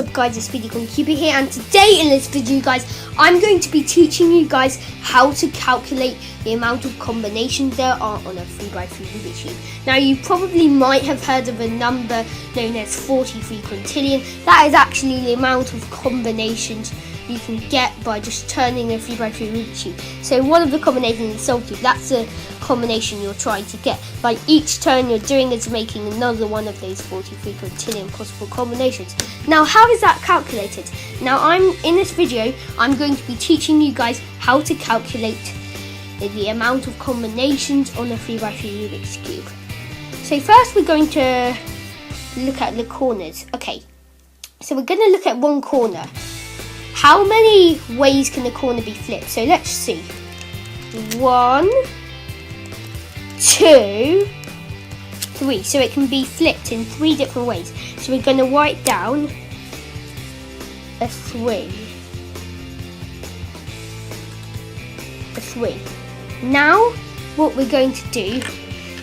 up guys, it's SpeedyGoneCuber here, and today in this video guys, I'm going to be teaching you guys how to calculate the amount of combinations there are on a 3x3 Rubik's Cube. Now you probably might have heard of a number known as 43 quintillion. That is actually the amount of combinations you can get by just turning a 3x3 Rubik's Cube. So one of the combinations is Soul Cube, that's the combination you're trying to get. Like each turn you're doing is making another one of those 43 quintillion possible combinations. Now how is that calculated? Now in this video I'm going to be teaching you guys how to calculate the amount of combinations on a 3x3 Rubik's Cube. So first we're going to look at the corners. Okay, so we're going to look at one corner. How many ways can the corner be flipped? So let's see. 1, 2, 3. So it can be flipped in 3 different ways. So we're going to write down a 3. A 3. Now what we're going to do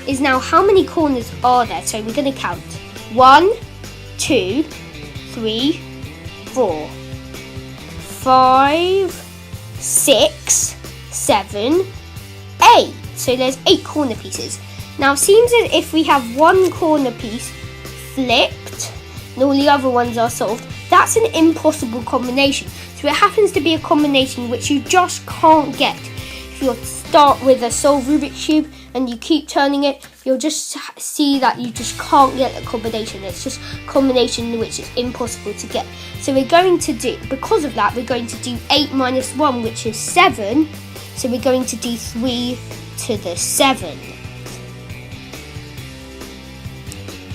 is now how many corners are there? So we're going to count 1, 2, 3, 4, 5, 6, 7, 8. So there's 8 corner pieces. Now it seems as if we have one corner piece flipped and all the other ones are solved. That's an impossible combination. So it happens to be a combination which you just can't get. If you start with a solved Rubik's Cube and you keep turning it, you'll just see that you just can't get a combination. It's just a combination which is impossible to get. So we're going to do, because of that, we're going to do 8 minus 1, which is 7. So we're going to do 3 to the 7.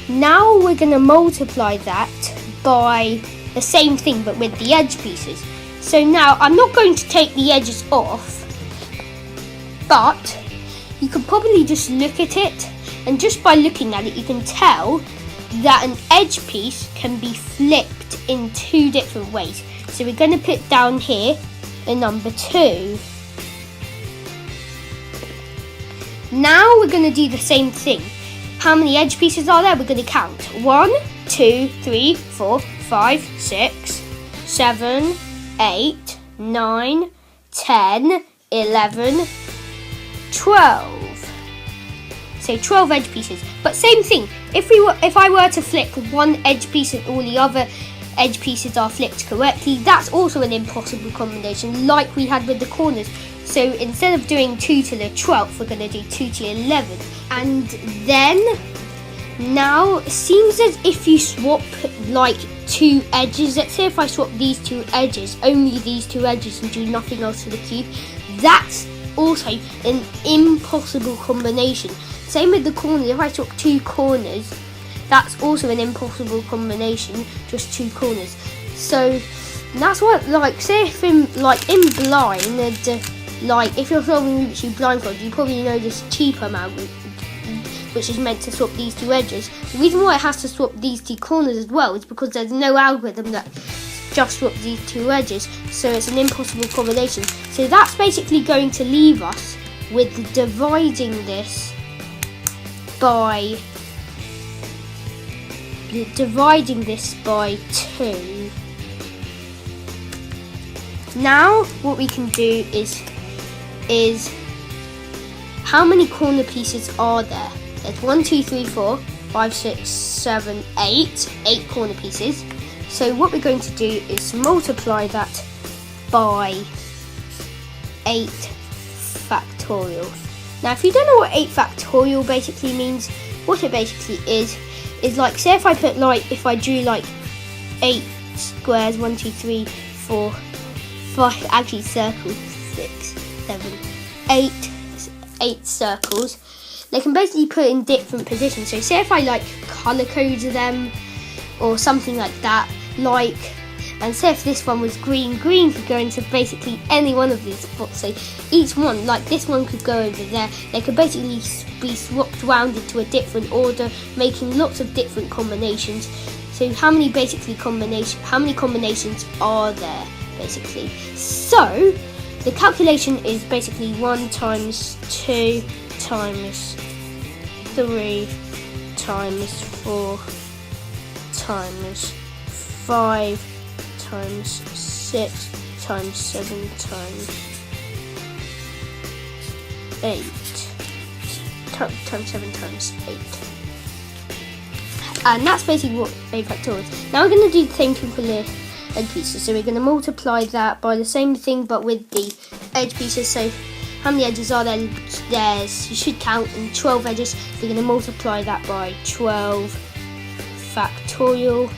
Now we're going to multiply that by the same thing but with the edge pieces. So now I'm not going to take the edges off, but you could probably just look at it, and just by looking at it you can tell that an edge piece can be flipped in 2 different ways. So we're going to put down here a number 2. Now we're going to do the same thing. How many edge pieces are there? We're going to count. 1, 2, 3, 4, 5, 6, 7, 8, 9, 10, 11, 12. So 12 edge pieces. But same thing, if I were to flip one edge piece and all the other edge pieces are flipped correctly, that's also an impossible combination like we had with the corners. So instead of doing 2 to the 12th, we're going to do 2 to the 11th. And then now it seems as if you swap like 2 edges. Let's say if I swap these 2 edges, only these 2 edges, and do nothing else to the cube, that's also an impossible combination. Same with the corners. If I swap 2 corners, that's also an impossible combination, just 2 corners. So that's what, like, say if in blind, like if you're solving Rubik's Cube blindfold, you probably know this cheaper amount, which is meant to swap these 2 edges. The reason why it has to swap these 2 corners as well is because there's no algorithm that just swap these 2 edges, so it's an impossible combination. So that's basically going to leave us with dividing this by 2. Now what we can do is how many corner pieces are there? There's 1, 2, 3, 4, 5, 6, 7, 8 corner pieces. So what we're going to do is multiply that by 8 factorial. Now if you don't know what 8 factorial basically means, what it basically is like, say if I put if I drew like 8 squares, 1, 2, 3, 4, 5, actually circles, 6, 7, 8 circles. They can basically put in different positions. So say if I color coded them or something like that, and say if this one was green could go into basically any one of these spots. So each one, like this one could go over there. They could basically be swapped around into a different order, making lots of different combinations. So how many combinations are there basically? So the calculation is basically 1 times 2 times 3 times 4 times 5 times 6 times 7 times 8 times 7 times 8. And that's basically what a factorial is. Now we're going to do the same thing for the edge pieces. So we're going to multiply that by the same thing but with the edge pieces. So how many edges are there? You should count in 12 edges. So we're going to multiply that by 12 factorial.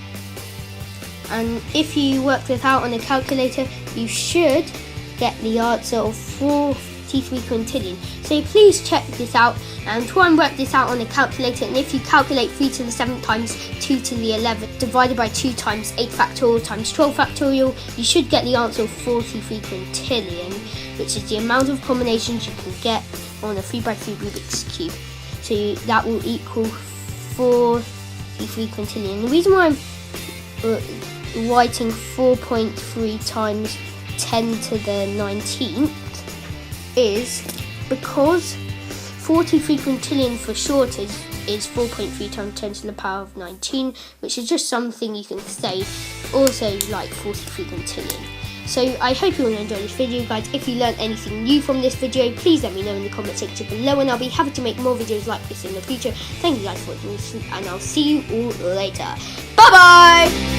And if you work this out on a calculator, you should get the answer of 43 quintillion. So please check this out and try and work this out on a calculator. And if you calculate 3 to the 7th times 2 to the 11th divided by 2 times 8 factorial times 12 factorial, you should get the answer of 43 quintillion, which is the amount of combinations you can get on a 3x3 Rubik's Cube. So that will equal 43 quintillion. The reason why I'm writing 4.3 times 10 to the 19th is because 43 quintillion for short is 4.3 times 10 to the power of 19, which is just something you can say, also like 43 quintillion. So I hope you all enjoyed this video, guys. If you learned anything new from this video, please let me know in the comment section below, and I'll be happy to make more videos like this in the future. Thank you guys for watching, and I'll see you all later. Bye bye!